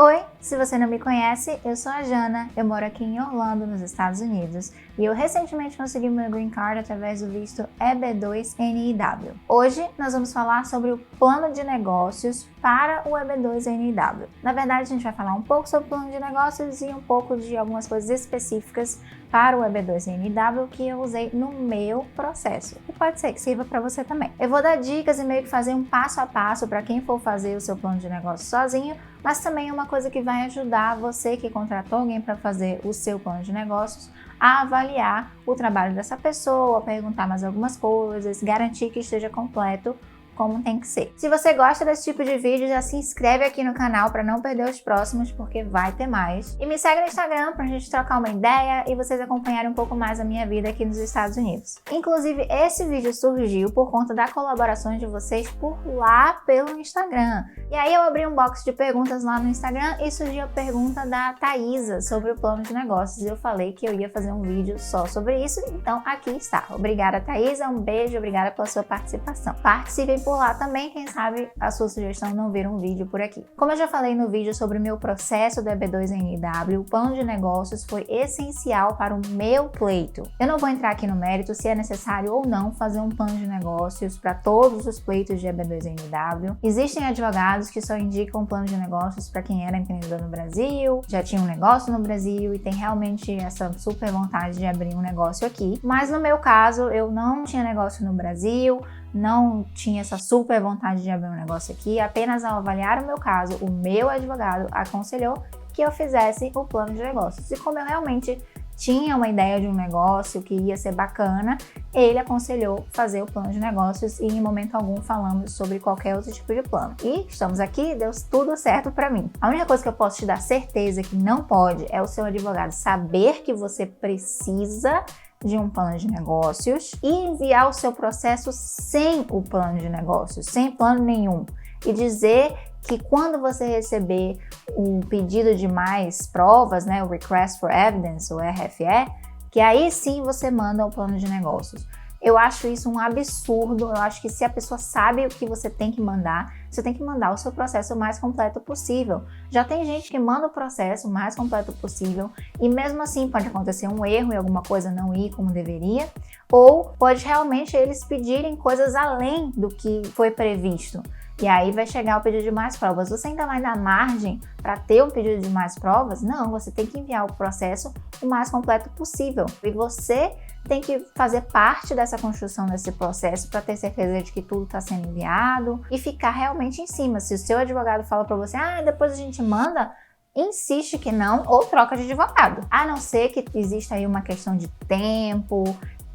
Oi, se você não me conhece, eu sou a Jana, eu moro aqui em Orlando, nos Estados Unidos, e eu recentemente consegui meu Green Card através do visto EB2NIW. Hoje nós vamos falar sobre o plano de negócios para o EB2NIW. Na verdade, a gente vai falar um pouco sobre o plano de negócios e um pouco de algumas coisas específicas para o EB2NIW que eu usei no meu processo, e pode ser que sirva para você também. Eu vou dar dicas e meio que fazer um passo a passo para quem for fazer o seu plano de negócio sozinho, mas também é uma coisa que vai ajudar você que contratou alguém para fazer o seu plano de negócios a avaliar o trabalho dessa pessoa, perguntar mais algumas coisas, garantir que esteja completo como tem que ser. Se você gosta desse tipo de vídeo, já se inscreve aqui no canal para não perder os próximos, porque vai ter mais. E me segue no Instagram pra gente trocar uma ideia e vocês acompanharem um pouco mais a minha vida aqui nos Estados Unidos. Inclusive, esse vídeo surgiu por conta da colaboração de vocês por lá pelo Instagram. E aí eu abri um box de perguntas lá no Instagram e surgiu a pergunta da Thaisa sobre o plano de negócios. Eu falei que eu ia fazer um vídeo só sobre isso, então aqui está. Obrigada, Thaisa, um beijo, obrigada pela sua participação. Participem por lá também, quem sabe a sua sugestão não vira um vídeo por aqui. Como eu já falei no vídeo sobre o meu processo do EB2NIW, o plano de negócios foi essencial para o meu pleito. Eu não vou entrar aqui no mérito se é necessário ou não fazer um plano de negócios para todos os pleitos de EB2NIW. Existem advogados que só indicam um plano de negócios para quem era empreendedor no Brasil, já tinha um negócio no Brasil e tem realmente essa super vontade de abrir um negócio aqui. Mas no meu caso, eu não tinha negócio no Brasil, não tinha essa super vontade de abrir um negócio aqui, apenas ao avaliar o meu caso, o meu advogado aconselhou que eu fizesse o plano de negócios. E como eu realmente tinha uma ideia de um negócio que ia ser bacana, ele aconselhou fazer o plano de negócios e em momento algum falamos sobre qualquer outro tipo de plano. E estamos aqui, deu tudo certo para mim. A única coisa que eu posso te dar certeza que não pode é o seu advogado saber que você precisa de um plano de negócios e enviar o seu processo sem o plano de negócios, sem plano nenhum, e dizer que quando você receber o pedido de mais provas, né, o Request for Evidence, o RFE, que aí sim você manda o plano de negócios. Eu acho isso um absurdo, eu acho que se a pessoa sabe o que você tem que mandar, você tem que mandar o seu processo o mais completo possível. Já tem gente que manda o processo o mais completo possível e mesmo assim pode acontecer um erro e alguma coisa não ir como deveria, ou pode realmente eles pedirem coisas além do que foi previsto. E aí vai chegar o pedido de mais provas. Você ainda vai dar margem para ter um pedido de mais provas? Não, você tem que enviar o processo o mais completo possível. E você tem que fazer parte dessa construção desse processo para ter certeza de que tudo está sendo enviado e ficar realmente em cima. Se o seu advogado fala para você, depois a gente manda, insiste que não ou troca de advogado. A não ser que exista aí uma questão de tempo,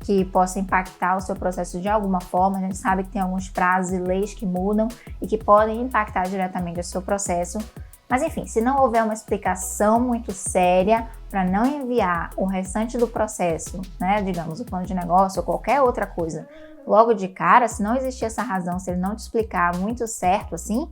que possa impactar o seu processo de alguma forma. A gente sabe que tem alguns prazos e leis que mudam e que podem impactar diretamente o seu processo. Mas enfim, se não houver uma explicação muito séria para não enviar o restante do processo, né, digamos, o plano de negócio ou qualquer outra coisa, logo de cara, se não existir essa razão, se ele não te explicar muito certo assim,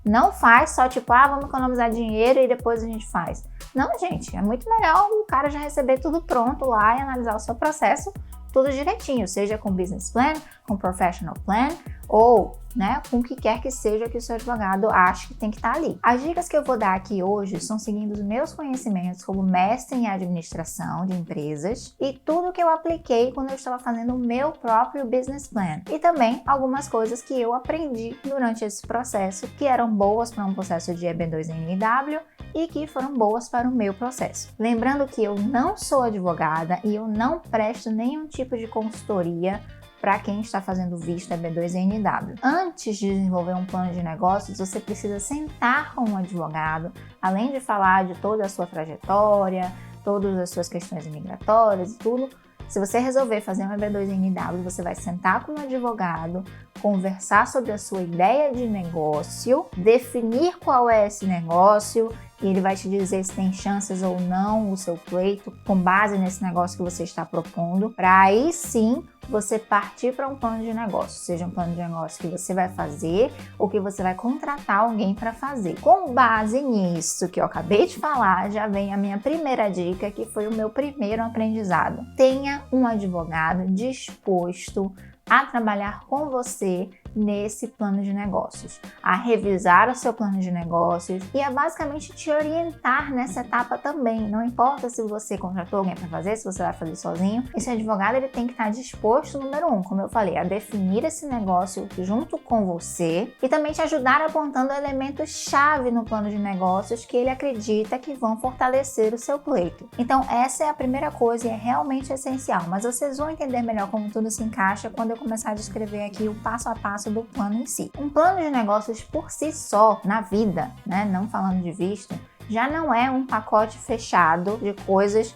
não faz só tipo, vamos economizar dinheiro e depois a gente faz. Não, gente, é muito melhor o cara já receber tudo pronto lá e analisar o seu processo tudo direitinho, seja com business plan, com professional plan ou, né, com o que quer que seja que o seu advogado ache que tem que estar ali. As dicas que eu vou dar aqui hoje são seguindo os meus conhecimentos como mestre em administração de empresas e tudo que eu apliquei quando eu estava fazendo o meu próprio business plan. E também algumas coisas que eu aprendi durante esse processo que eram boas para um processo de EB2NIW e que foram boas para o meu processo. Lembrando que eu não sou advogada e eu não presto nenhum tipo de consultoria para quem está fazendo visto EB2NIW. Antes de desenvolver um plano de negócios, você precisa sentar com um advogado, além de falar de toda a sua trajetória, todas as suas questões imigratórias e tudo. Se você resolver fazer um EB2NIW, você vai sentar com um advogado, conversar sobre a sua ideia de negócio, definir qual é esse negócio e ele vai te dizer se tem chances ou não o seu pleito com base nesse negócio que você está propondo, para aí sim você partir para um plano de negócio, seja um plano de negócio que você vai fazer ou que você vai contratar alguém para fazer. Com base nisso que eu acabei de falar, já vem a minha primeira dica, que foi o meu primeiro aprendizado. Tenha um advogado disposto a trabalhar com você nesse plano de negócios, a revisar o seu plano de negócios e a basicamente te orientar nessa etapa também. Não importa se você contratou alguém para fazer, se você vai fazer sozinho, esse advogado ele tem que estar disposto, número 1, como eu falei, a definir esse negócio junto com você e também te ajudar apontando elementos-chave no plano de negócios que ele acredita que vão fortalecer o seu pleito. Então essa é a primeira coisa e é realmente essencial, mas vocês vão entender melhor como tudo se encaixa quando eu começar a descrever aqui o passo a passo do plano em si. Um plano de negócios por si só, na vida, né, não falando de visto, já não é um pacote fechado de coisas,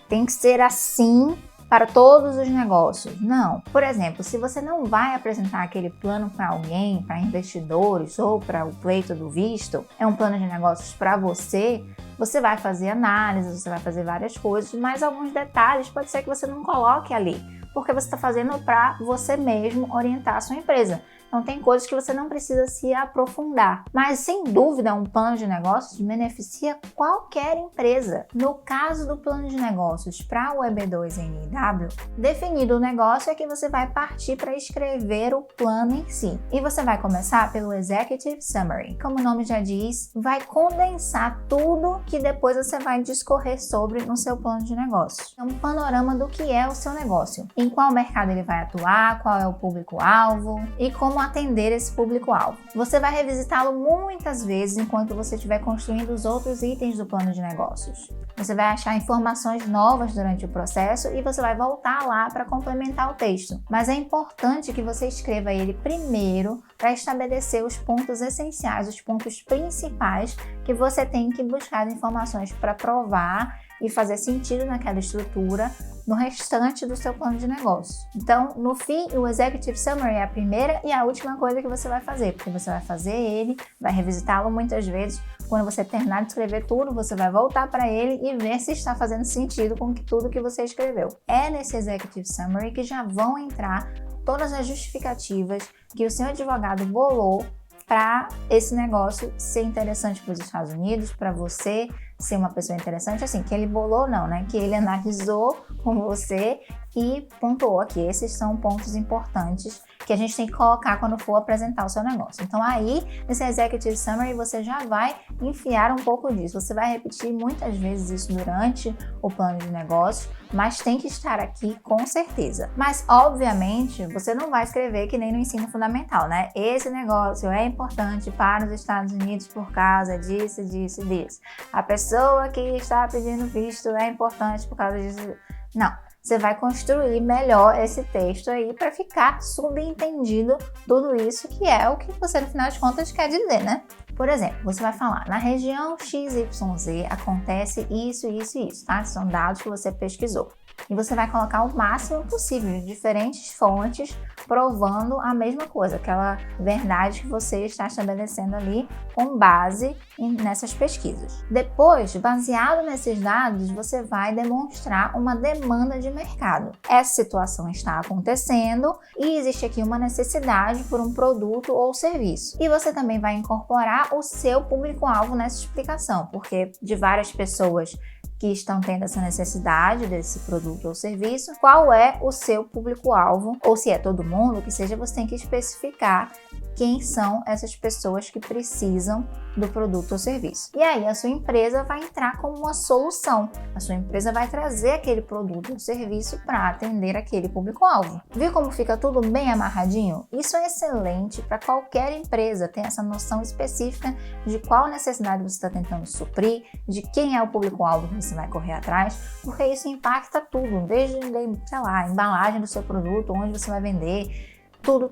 tem que ser assim para todos os negócios. Não. Por exemplo, se você não vai apresentar aquele plano para alguém, para investidores ou para o pleito do visto, é um plano de negócios para você, você vai fazer análise, você vai fazer várias coisas, mas alguns detalhes pode ser que você não coloque ali, porque você está fazendo para você mesmo orientar a sua empresa. Então tem coisas que você não precisa se aprofundar. Mas sem dúvida um plano de negócios beneficia qualquer empresa. No caso do plano de negócios para o EB2NIW, definido o negócio é que você vai partir para escrever o plano em si. E você vai começar pelo Executive Summary. Como o nome já diz, vai condensar tudo que depois você vai discorrer sobre no seu plano de negócios. É um panorama do que é o seu negócio, em qual mercado ele vai atuar, qual é o público-alvo e como atender esse público-alvo. Você vai revisitá-lo muitas vezes enquanto você estiver construindo os outros itens do plano de negócios. Você vai achar informações novas durante o processo e você vai voltar lá para complementar o texto. Mas é importante que você escreva ele primeiro para estabelecer os pontos essenciais, os pontos principais que você tem que buscar informações para provar e fazer sentido naquela estrutura no restante do seu plano de negócio. Então, no fim, o Executive Summary é a primeira e a última coisa que você vai fazer, porque você vai fazer ele, vai revisitá-lo muitas vezes. Quando você terminar de escrever tudo, você vai voltar para ele e ver se está fazendo sentido com tudo que você escreveu. É nesse Executive Summary que já vão entrar todas as justificativas que o seu advogado bolou para esse negócio ser interessante para os Estados Unidos, para você ser uma pessoa interessante, assim, que ele bolou não, né? Que ele analisou com você e pontuou aqui. Esses são pontos importantes que a gente tem que colocar quando for apresentar o seu negócio. Então aí, nesse Executive Summary, você já vai enfiar um pouco disso. Você vai repetir muitas vezes isso durante o plano de negócio, mas tem que estar aqui com certeza. Mas, obviamente, você não vai escrever que nem no ensino fundamental, né? Esse negócio é importante para os Estados Unidos por causa disso, disso e disso. A pessoa que está pedindo visto é importante por causa disso. Não. Você vai construir melhor esse texto aí para ficar subentendido tudo isso que é o que você, no final de contas, quer dizer, né? Por exemplo, você vai falar, na região XYZ acontece isso, isso e isso, tá? São dados que você pesquisou. E você vai colocar o máximo possível de diferentes fontes provando a mesma coisa, aquela verdade que você está estabelecendo ali com base nessas pesquisas. Depois, baseado nesses dados, você vai demonstrar uma demanda de mercado. Essa situação está acontecendo e existe aqui uma necessidade por um produto ou serviço. E você também vai incorporar o seu público-alvo nessa explicação, porque de várias pessoas que estão tendo essa necessidade desse produto ou serviço, qual é o seu público-alvo, ou se é todo mundo, que seja, você tem que especificar quem são essas pessoas que precisam do produto ou serviço. E aí a sua empresa vai entrar como uma solução. A sua empresa vai trazer aquele produto ou serviço para atender aquele público-alvo. Viu como fica tudo bem amarradinho? Isso é excelente para qualquer empresa ter essa noção específica de qual necessidade você está tentando suprir, de quem é o público-alvo que você vai correr atrás, porque isso impacta tudo, desde, sei lá, a embalagem do seu produto, onde você vai vender, tudo.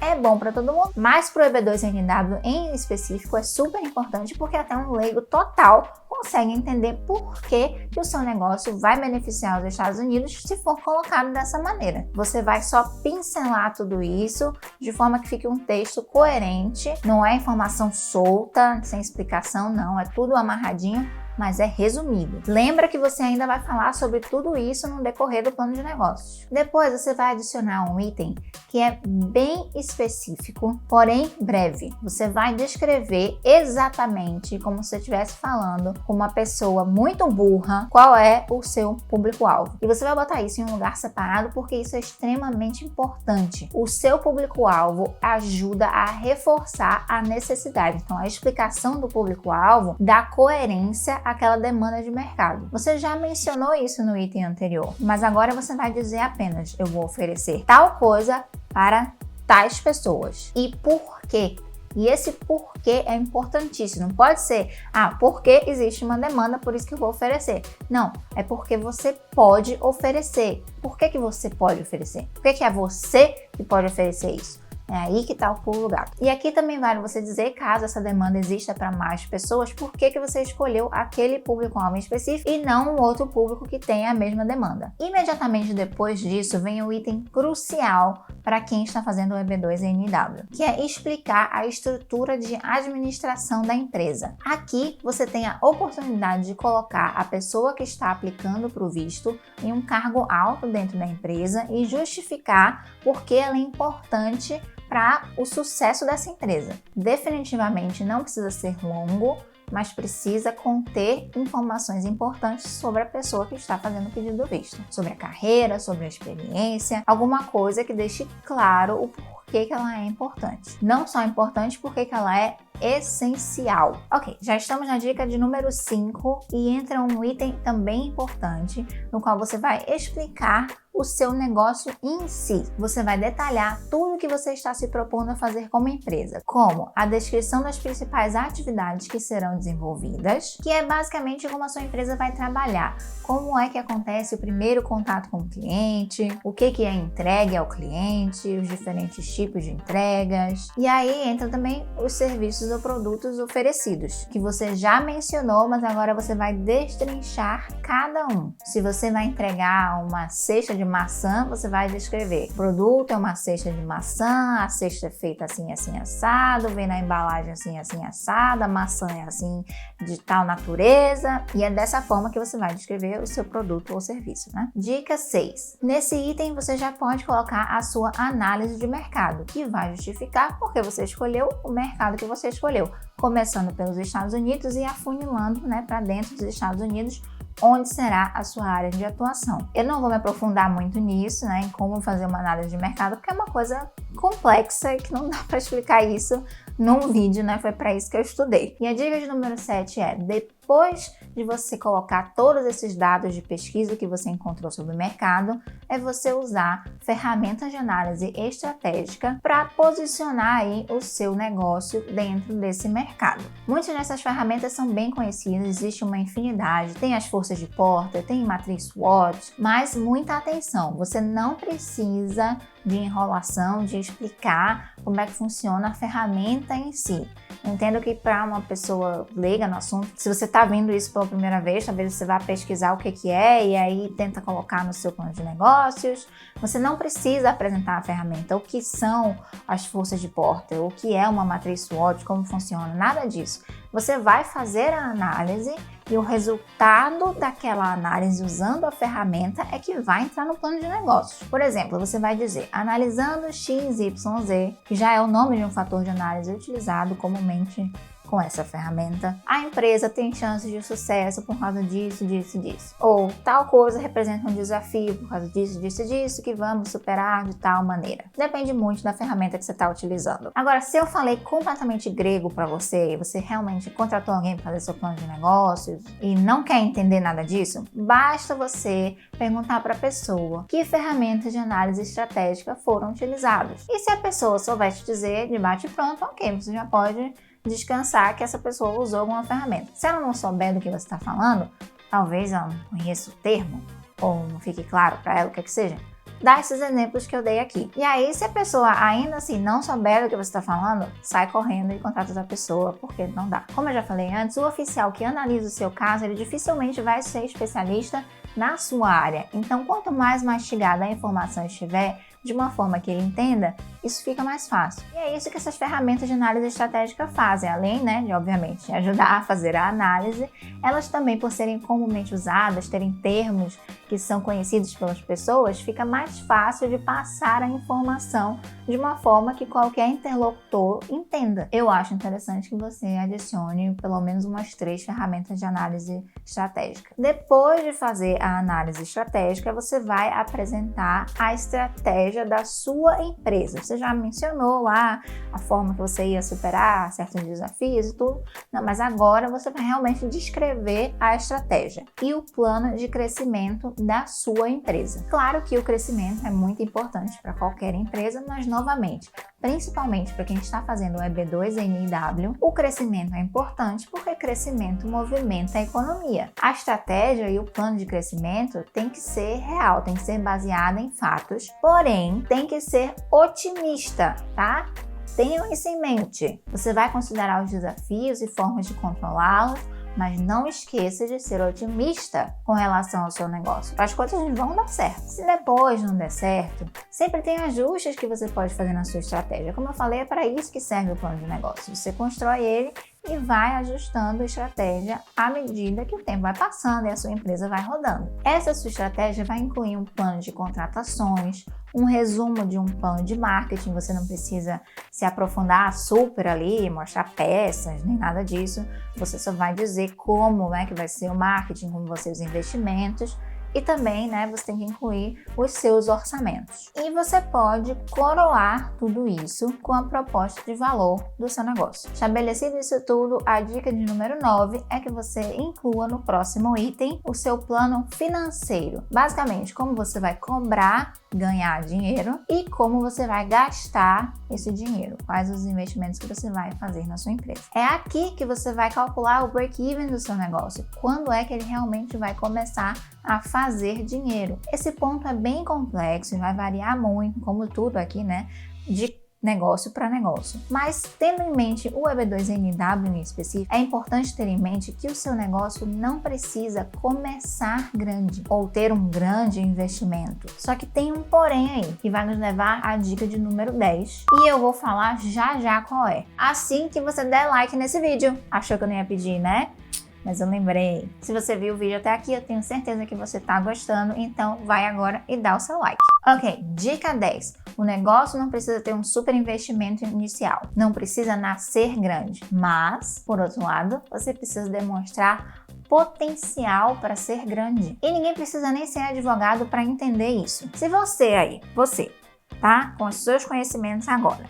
É bom para todo mundo, mas para o EB2NIW em específico é super importante porque até um leigo total consegue entender por que o seu negócio vai beneficiar os Estados Unidos se for colocado dessa maneira. Você vai só pincelar tudo isso de forma que fique um texto coerente, não é informação solta, sem explicação, não, é tudo amarradinho mas é resumido. Lembra que você ainda vai falar sobre tudo isso no decorrer do plano de negócios. Depois você vai adicionar um item que é bem específico, porém breve. Você vai descrever exatamente como se você estivesse falando com uma pessoa muito burra qual é o seu público-alvo. E você vai botar isso em um lugar separado porque isso é extremamente importante. O seu público-alvo ajuda a reforçar a necessidade. Então, a explicação do público-alvo dá coerência àquela demanda de mercado. Você já mencionou isso no item anterior, mas agora você vai dizer apenas: eu vou oferecer tal coisa para tais pessoas. E por quê? E esse porquê é importantíssimo. Não pode ser, porque existe uma demanda, por isso que eu vou oferecer. Não, é porque você pode oferecer. Por que você pode oferecer? Por que é você que pode oferecer isso? É aí que está o pulo do gato. E aqui também vale você dizer, caso essa demanda exista para mais pessoas, por que você escolheu aquele público-alvo específico e não um outro público que tenha a mesma demanda. Imediatamente depois disso vem o item crucial para quem está fazendo o EB2NW, que é explicar a estrutura de administração da empresa. Aqui você tem a oportunidade de colocar a pessoa que está aplicando para o visto em um cargo alto dentro da empresa e justificar por que ela é importante para o sucesso dessa empresa. Definitivamente não precisa ser longo, mas precisa conter informações importantes sobre a pessoa que está fazendo o pedido do visto, sobre a carreira, sobre a experiência, alguma coisa que deixe claro o porquê que ela é importante. Não só importante, porque que ela é essencial. Ok, já estamos na dica de número 5 e entra um item também importante, no qual você vai explicar o seu negócio em si. Você vai detalhar tudo que você está se propondo a fazer como empresa, como a descrição das principais atividades que serão desenvolvidas, que é basicamente como a sua empresa vai trabalhar, como é que acontece o primeiro contato com o cliente, o que é entregue ao cliente, os diferentes tipos de entregas. E aí entra também os serviços ou produtos oferecidos, que você já mencionou, mas agora você vai destrinchar cada um. Se você vai entregar uma cesta de maçã, você vai descrever: o produto é uma cesta de maçã, a cesta é feita assim, assim, assado, vem na embalagem assim, assim, assada, a maçã é assim, de tal natureza, e é dessa forma que você vai descrever o seu produto ou serviço, né? Dica 6. Nesse item você já pode colocar a sua análise de mercado, que vai justificar porque você escolheu o mercado que você escolheu, começando pelos Estados Unidos e afunilando, né, para dentro dos Estados Unidos, onde será a sua área de atuação. Eu não vou me aprofundar muito nisso, né, em como fazer uma análise de mercado, porque é uma coisa complexa e que não dá para explicar isso num vídeo, né? Foi para isso que eu estudei. E a dica de número 7 é: depois de você colocar todos esses dados de pesquisa que você encontrou sobre o mercado, é você usar ferramentas de análise estratégica para posicionar aí o seu negócio dentro desse mercado. Muitas dessas ferramentas são bem conhecidas, existe uma infinidade, tem as forças de Porter, tem matriz SWOT, mas muita atenção, você não precisa de enrolação, de explicar como é que funciona a ferramenta em si. Eu entendo que para uma pessoa leiga no assunto, se você está vendo isso pela primeira vez, talvez você vá pesquisar o que é e aí tenta colocar no seu plano de negócios. Você não precisa apresentar a ferramenta, o que são as forças de Porter, o que é uma matriz SWOT, como funciona, nada disso. Você vai fazer a análise e o resultado daquela análise usando a ferramenta é que vai entrar no plano de negócios. Por exemplo, você vai dizer: analisando XYZ, que já é o nome de um fator de análise utilizado comumente com essa ferramenta, a empresa tem chances de sucesso por causa disso, disso e disso. Ou tal coisa representa um desafio por causa disso, disso e disso, que vamos superar de tal maneira. Depende muito da ferramenta que você está utilizando. Agora, se eu falei completamente grego para você e você realmente contratou alguém para fazer seu plano de negócios e não quer entender nada disso, basta você perguntar para a pessoa que ferramentas de análise estratégica foram utilizadas. E se a pessoa souber te dizer de bate pronto, ok, você já pode descansar que essa pessoa usou alguma ferramenta. Se ela não souber do que você está falando, talvez ela não conheça o termo, ou não fique claro para ela o que é que seja, dá esses exemplos que eu dei aqui. E aí, se a pessoa ainda assim não souber do que você está falando, sai correndo e contrata outra pessoa, porque não dá. Como eu já falei antes, o oficial que analisa o seu caso, ele dificilmente vai ser especialista na sua área. Então, quanto mais mastigada a informação estiver, de uma forma que ele entenda, isso fica mais fácil. E é isso que essas ferramentas de análise estratégica fazem, além, né, de obviamente ajudar a fazer a análise, elas também, por serem comumente usadas, terem termos que são conhecidos pelas pessoas, fica mais fácil de passar a informação de uma forma que qualquer interlocutor entenda. Eu acho interessante que você adicione pelo menos umas 3 ferramentas de análise estratégica. Depois de fazer a análise estratégica, você vai apresentar a estratégia da sua empresa. Você já mencionou lá a forma que você ia superar certos desafios e tudo, não, mas agora você vai realmente descrever a estratégia e o plano de crescimento da sua empresa. Claro que o crescimento é muito importante para qualquer empresa, mas novamente, principalmente para quem está fazendo o EB2NIW, o crescimento é importante porque crescimento movimenta a economia. A estratégia e o plano de crescimento tem que ser real, tem que ser baseado em fatos, porém tem que ser otimista, tá? Tenham isso em mente. Você vai considerar os desafios e formas de controlá-los, mas não esqueça de ser otimista com relação ao seu negócio. As coisas vão dar certo. Se depois não der certo, sempre tem ajustes que você pode fazer na sua estratégia. Como eu falei, é para isso que serve o plano de negócio. Você constrói ele e vai ajustando a estratégia à medida que o tempo vai passando e a sua empresa vai rodando. Essa sua estratégia vai incluir um plano de contratações, um resumo de um plano de marketing. Você não precisa se aprofundar super ali, mostrar peças, nem nada disso. Você só vai dizer como que vai ser o marketing, como vão ser os investimentos. E também, você tem que incluir os seus orçamentos. E você pode coroar tudo isso com a proposta de valor do seu negócio. Estabelecido isso tudo, a dica de número 9 é que você inclua no próximo item o seu plano financeiro. Basicamente, como você vai cobrar, ganhar dinheiro e como você vai gastar esse dinheiro. Quais os investimentos que você vai fazer na sua empresa. É aqui que você vai calcular o break-even do seu negócio. Quando é que ele realmente vai começar a fazer dinheiro. Esse ponto é bem complexo e vai variar muito, como tudo aqui, de negócio para negócio. Mas tendo em mente o EB2NIW em específico, é importante ter em mente que o seu negócio não precisa começar grande ou ter um grande investimento. Só que tem um porém aí, que vai nos levar à dica de número 10. E eu vou falar já qual é. Assim que você der like nesse vídeo. Achou que eu não ia pedir, né? Mas eu lembrei. Se você viu o vídeo até aqui, eu tenho certeza que você tá gostando, então vai agora e dá o seu like. Ok, dica 10. O negócio não precisa ter um super investimento inicial. Não precisa nascer grande. Mas, por outro lado, você precisa demonstrar potencial para ser grande. E ninguém precisa nem ser advogado para entender isso. Se você, tá? Com os seus conhecimentos agora,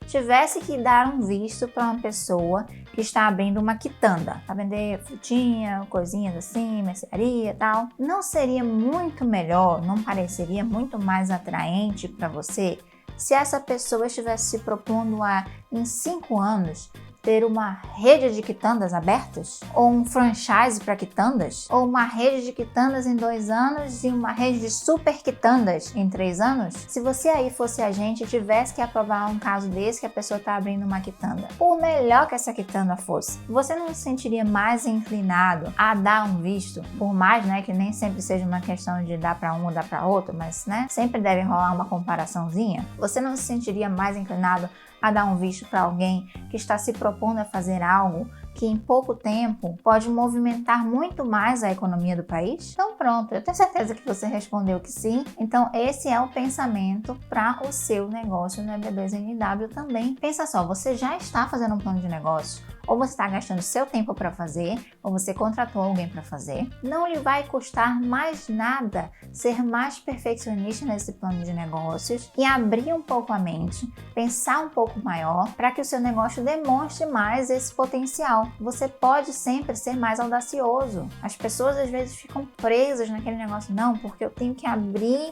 tivesse que dar um visto para uma pessoa que está abrindo uma quitanda, para vender frutinha, coisinhas assim, mercearia e tal, não seria muito melhor, não pareceria muito mais atraente para você se essa pessoa estivesse se propondo a, em 5 anos, ter uma rede de quitandas abertas? Ou um franchise para quitandas? Ou uma rede de quitandas em 2 anos e uma rede de super quitandas em 3 anos? Se você aí fosse agente e tivesse que aprovar um caso desse que a pessoa está abrindo uma quitanda, por melhor que essa quitanda fosse, você não se sentiria mais inclinado a dar um visto? Por mais, que nem sempre seja uma questão de dar para um ou dar para outro, mas, sempre deve rolar uma comparaçãozinha. Você não se sentiria mais inclinado a dar um visto para alguém que está se propondo a fazer algo que em pouco tempo pode movimentar muito mais a economia do país? Então pronto, eu tenho certeza que você respondeu que sim. Então esse é o pensamento para o seu negócio no EB2NIW também. Pensa só, você já está fazendo um plano de negócio? Ou você está gastando seu tempo para fazer, ou você contratou alguém para fazer. Não lhe vai custar mais nada ser mais perfeccionista nesse plano de negócios e abrir um pouco a mente, pensar um pouco maior para que o seu negócio demonstre mais esse potencial. Você pode sempre ser mais audacioso. As pessoas às vezes ficam presas naquele negócio, não, porque eu tenho que abrir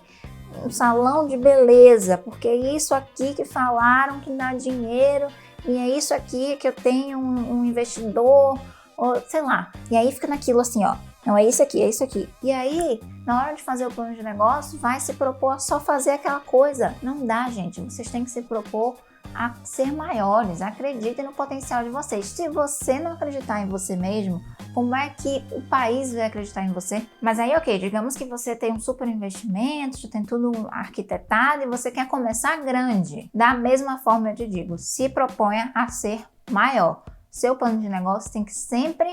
um salão de beleza, porque é isso aqui que falaram que dá dinheiro, e é isso aqui que eu tenho um investidor, ou sei lá. E aí fica naquilo assim, não, é isso aqui, é isso aqui. E aí, na hora de fazer o plano de negócio, vai se propor a só fazer aquela coisa. Não dá, gente. Vocês têm que se propor a ser maiores. Acreditem no potencial de vocês. Se você não acreditar em você mesmo, como é que o país vai acreditar em você? Mas aí, ok, digamos que você tem um super investimento, já tem tudo arquitetado e você quer começar grande. Da mesma forma, eu te digo, se proponha a ser maior. Seu plano de negócio tem que sempre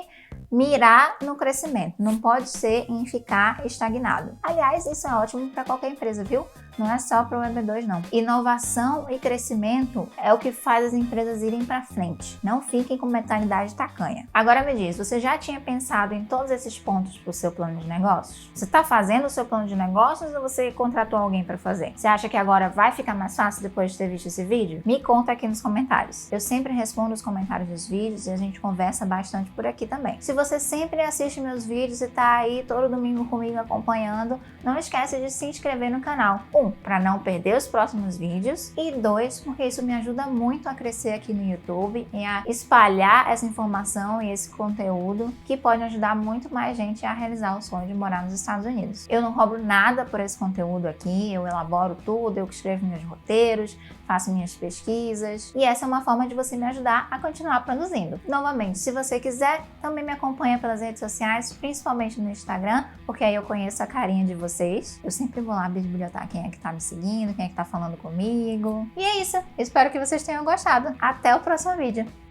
mirar no crescimento, não pode ser em ficar estagnado. Aliás, isso é ótimo para qualquer empresa, viu? Não é só para o EB2 não. Inovação e crescimento é o que faz as empresas irem para frente. Não fiquem com mentalidade tacanha. Agora me diz, você já tinha pensado em todos esses pontos para o seu plano de negócios? Você está fazendo o seu plano de negócios ou você contratou alguém para fazer? Você acha que agora vai ficar mais fácil depois de ter visto esse vídeo? Me conta aqui nos comentários. Eu sempre respondo os comentários dos vídeos e a gente conversa bastante por aqui também. Se você sempre assiste meus vídeos e tá aí todo domingo comigo acompanhando, não esquece de se inscrever no canal. Para não perder os próximos vídeos, e 2, porque isso me ajuda muito a crescer aqui no YouTube e a espalhar essa informação e esse conteúdo que pode ajudar muito mais gente a realizar o sonho de morar nos Estados Unidos. Eu não cobro nada por esse conteúdo aqui, eu elaboro tudo, eu escrevo meus roteiros, faço minhas pesquisas e essa é uma forma de você me ajudar a continuar produzindo. Novamente, se você quiser, também me acompanha pelas redes sociais, principalmente no Instagram, porque aí eu conheço a carinha de vocês. Eu sempre vou lá bisbilhotar quem é que tá me seguindo, quem é que tá falando comigo. E é isso. Espero que vocês tenham gostado. Até o próximo vídeo.